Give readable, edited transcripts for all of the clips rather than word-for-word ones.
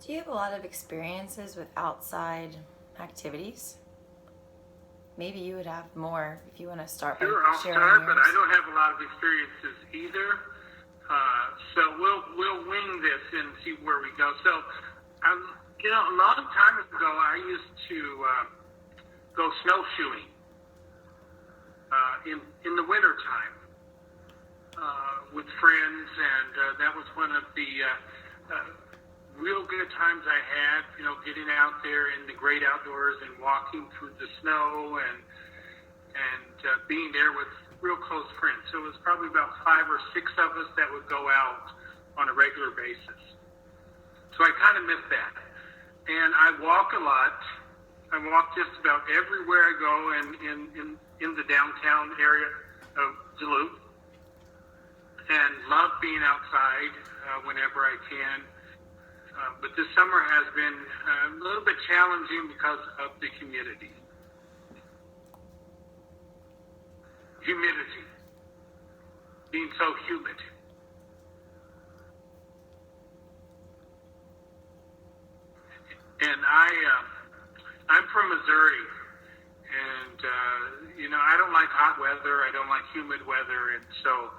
Do you have a lot of experiences with outside activities? Maybe you would have more if you want to start by Sure, I'll sharing start, but I yours. don't have a lot of experiences either. So we'll wing this and see where we go. So, a long time ago, I used to go snowshoeing in the winter time with friends, and that was one of the real good times I had. Getting out there in the great outdoors and walking through the snow and being there with real close friends. So it was probably about 5 or 6 of us that would go out on a regular basis. So I kind of miss that. And I walk a lot. I walk just about everywhere I go in the downtown area of Duluth, and love being outside whenever I can. But this summer has been a little bit challenging because of the humidity. Humidity. Being so humid. And I'm from Missouri, and I don't like hot weather. I don't like humid weather, and so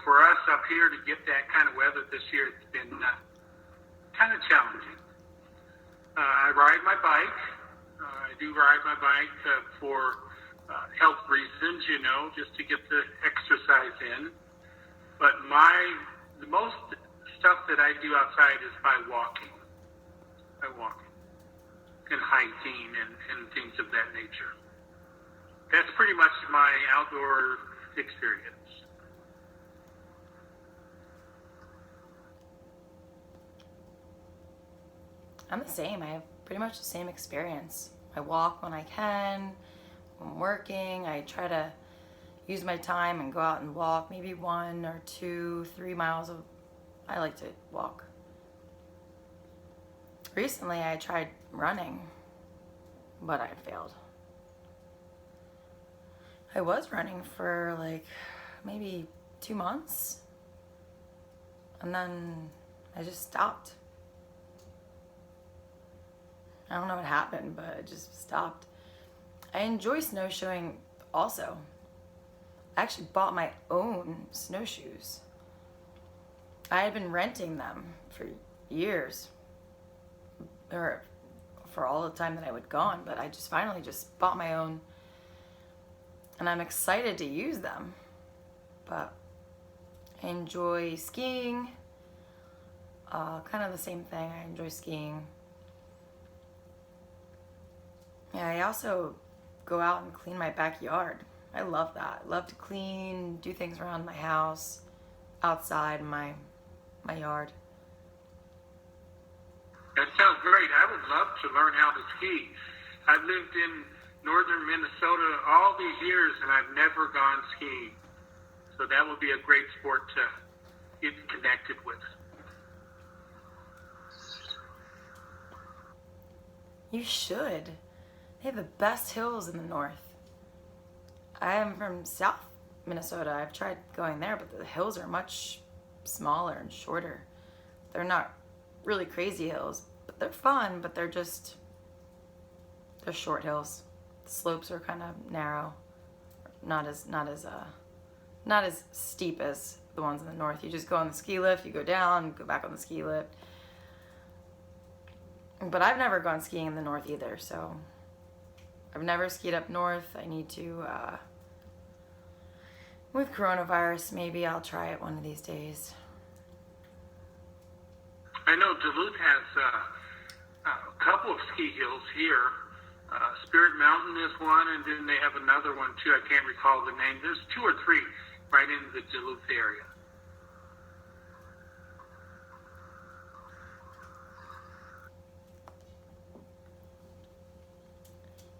for us up here to get that kind of weather this year, it's been kind of challenging. I ride my bike. I do ride my bike for health reasons, just to get the exercise in. But the most stuff that I do outside is by walking. By walking and hiking and things of that nature. That's pretty much my outdoor experience. I'm the same. I have pretty much the same experience. I walk when I can. When I'm working, I try to use my time and go out and walk maybe 1 or 2, 3 miles. I like to walk. Recently, I tried running, but I failed. I was running for like maybe 2 months, and then I just stopped. I don't know what happened, but it just stopped. I enjoy snowshoeing also. I actually bought my own snowshoes. I had been renting them for years, or for all the time that I would gone, but I just finally just bought my own, and I'm excited to use them. But I enjoy skiing, kind of the same thing. I enjoy skiing. Yeah, I also go out and clean my backyard. I love that. I love to clean, do things around my house, outside my yard. That sounds great. I would love to learn how to ski. I've lived in northern Minnesota all these years, and I've never gone skiing. So that would be a great sport to get connected with. You should. They have the best hills in the north. I am from South Minnesota. I've tried going there, but the hills are much smaller and shorter. They're not really crazy hills, but they're fun, but they're short hills. The slopes are kind of narrow, not as steep as the ones in the north. You just go on the ski lift, you go down, go back on the ski lift. But I've never gone skiing in the north either, so I've never skied up north. I need to, with coronavirus, maybe I'll try it one of these days. I know Duluth has a couple of ski hills here. Spirit Mountain is one, and then they have another one too. I can't recall the name. There's 2 or 3 right in the Duluth area.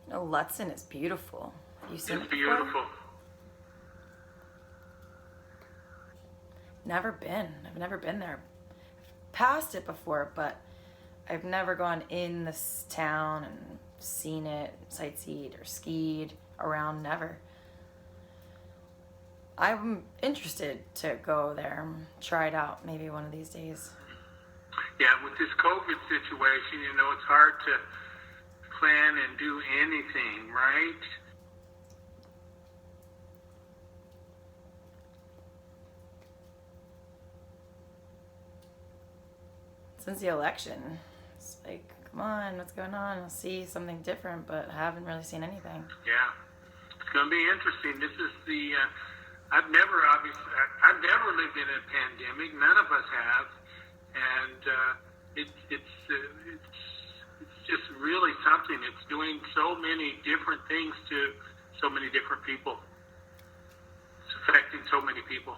Lutsen is beautiful. Have you seen it It's before? beautiful. I've never been there. I've passed it before, but I've never gone in this town and seen it, sightseed or skied around. Never. I'm interested to go there and try it out maybe one of these days. Yeah, with this COVID situation, it's hard to plan and do anything, right? Since the election, it's like, come on, what's going on? I'll see something different, but I haven't really seen anything. Yeah, it's going to be interesting. This is the I've never lived in a pandemic. None of us have, and it's just really something. It's doing so many different things to so many different people. It's affecting so many people.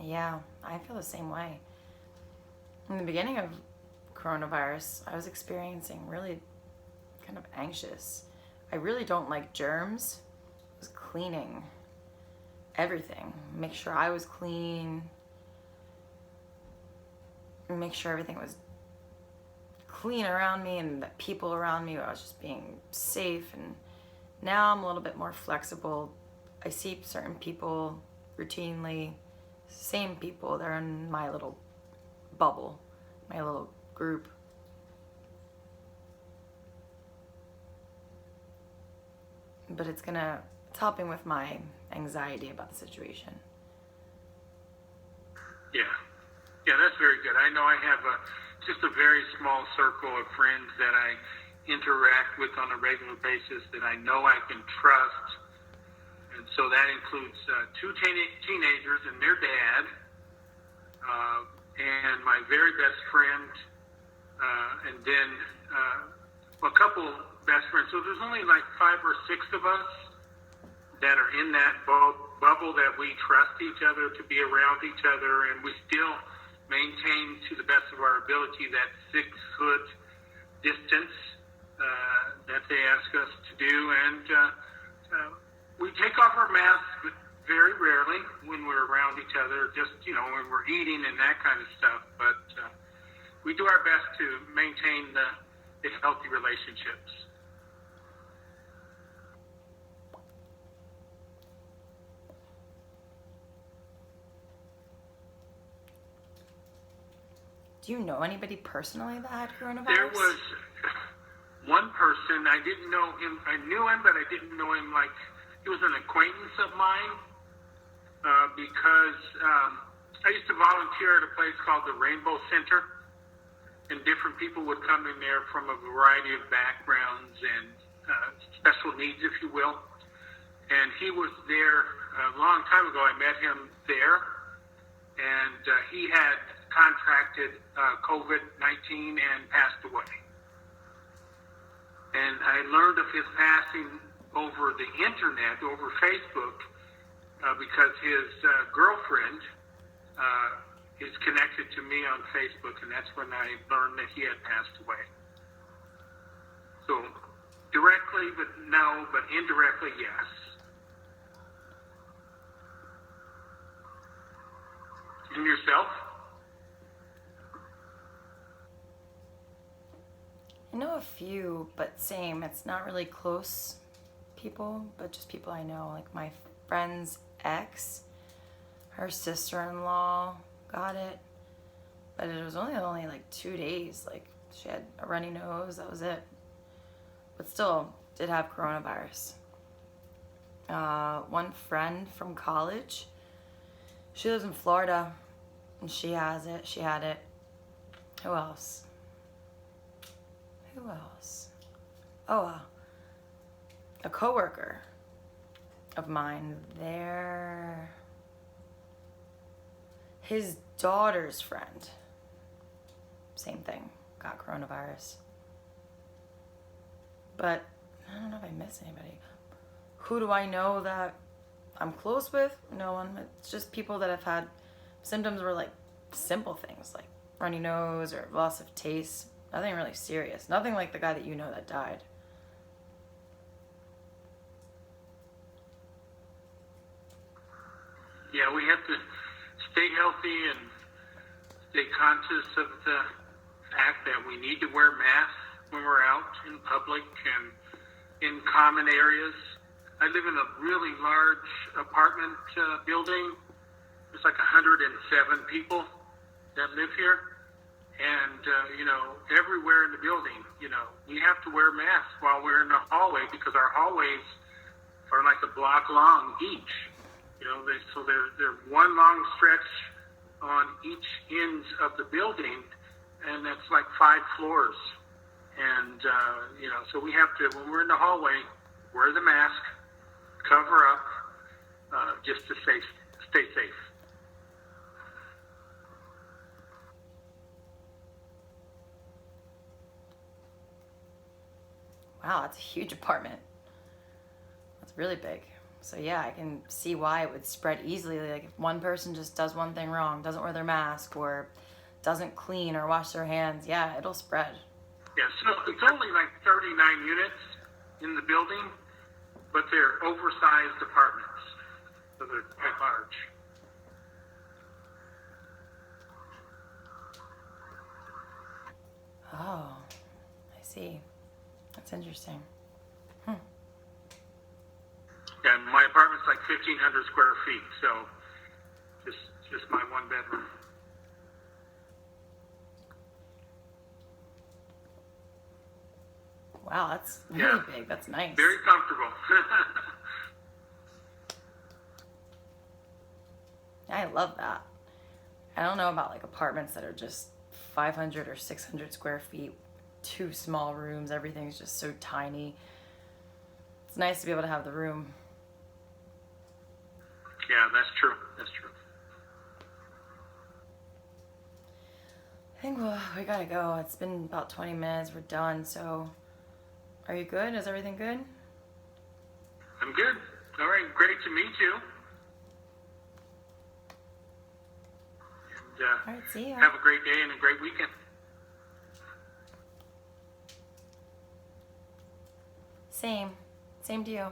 Yeah, I feel the same way. In the beginning of coronavirus, I was experiencing really kind of anxious. I really don't like germs. I was cleaning everything. Make sure I was clean. Make sure everything was clean around me and the people around me. I was just being safe. And now I'm a little bit more flexible. I see certain people routinely. Same people, they're in my little bubble, my little group. But it's helping with my anxiety about the situation. Yeah, that's very good. I know I have just a very small circle of friends that I interact with on a regular basis that I know I can trust. And so that includes two teenagers and their dad, and my very best friend, and then a couple best friends. So there's only like 5 or 6 of us that are in that bubble that we trust each other to be around each other, and we still maintain, to the best of our ability, that 6-foot distance that they ask us to do. And we take off our masks very rarely when we're around each other, just, when we're eating and that kind of stuff. But we do our best to maintain the healthy relationships. Do you know anybody personally that had coronavirus? There was one person, I didn't know him. I knew him, but I didn't know him like... He was an acquaintance of mine because I used to volunteer at a place called the Rainbow Center, and different people would come in there from a variety of backgrounds and special needs, if you will. And he was there a long time ago. I met him there, and he had contracted COVID-19 and passed away. And I learned of his passing over the internet, over Facebook, because his girlfriend is connected to me on Facebook, and that's when I learned that he had passed away. So directly, but no, but indirectly, yes. And yourself? I know a few, but same. It's not really close people, but just people I know. Like my friend's ex, her sister-in-law got it, but it was only like 2 days. Like she had a runny nose, that was it. But still did have coronavirus. One friend from college, she lives in Florida, and she has it. She had it. Who else? Oh, a coworker of mine, his daughter's friend, same thing, got coronavirus. But I don't know if I miss anybody. Who do I know that I'm close with? No one. It's just people that have had symptoms were like simple things like runny nose or loss of taste. Nothing really serious. Nothing like the guy that you know that died. Yeah, we have to stay healthy and stay conscious of the fact that we need to wear masks when we're out in public and in common areas. I live in a really large apartment building, there's like 107 people that live here. And, everywhere in the building, we have to wear masks while we're in the hallway because our hallways are like a block long each. So they're one long stretch on each ends of the building, and that's like 5 floors. And, so we have to, when we're in the hallway, wear the mask, cover up, just to stay safe. Wow, that's a huge apartment. That's really big. So yeah, I can see why it would spread easily. Like if one person just does one thing wrong, doesn't wear their mask or doesn't clean or wash their hands, yeah, it'll spread. Yeah, so it's only like 39 units in the building, but they're oversized apartments, so they're quite large. Oh, I see. That's interesting. Yeah, and my apartment's like 1,500 square feet, so just my one bedroom. Wow, that's really Yeah. big. That's nice. Very comfortable. I love that. I don't know about like apartments that are just 500 or 600 square feet, 2 small rooms, everything's just so tiny. It's nice to be able to have the room. Yeah, that's true. That's true. I think we gotta go. It's been about 20 minutes. We're done. So, are you good? Is everything good? I'm good. All right, great to meet you. And All right, see ya. have a great day and a great weekend. Same to you.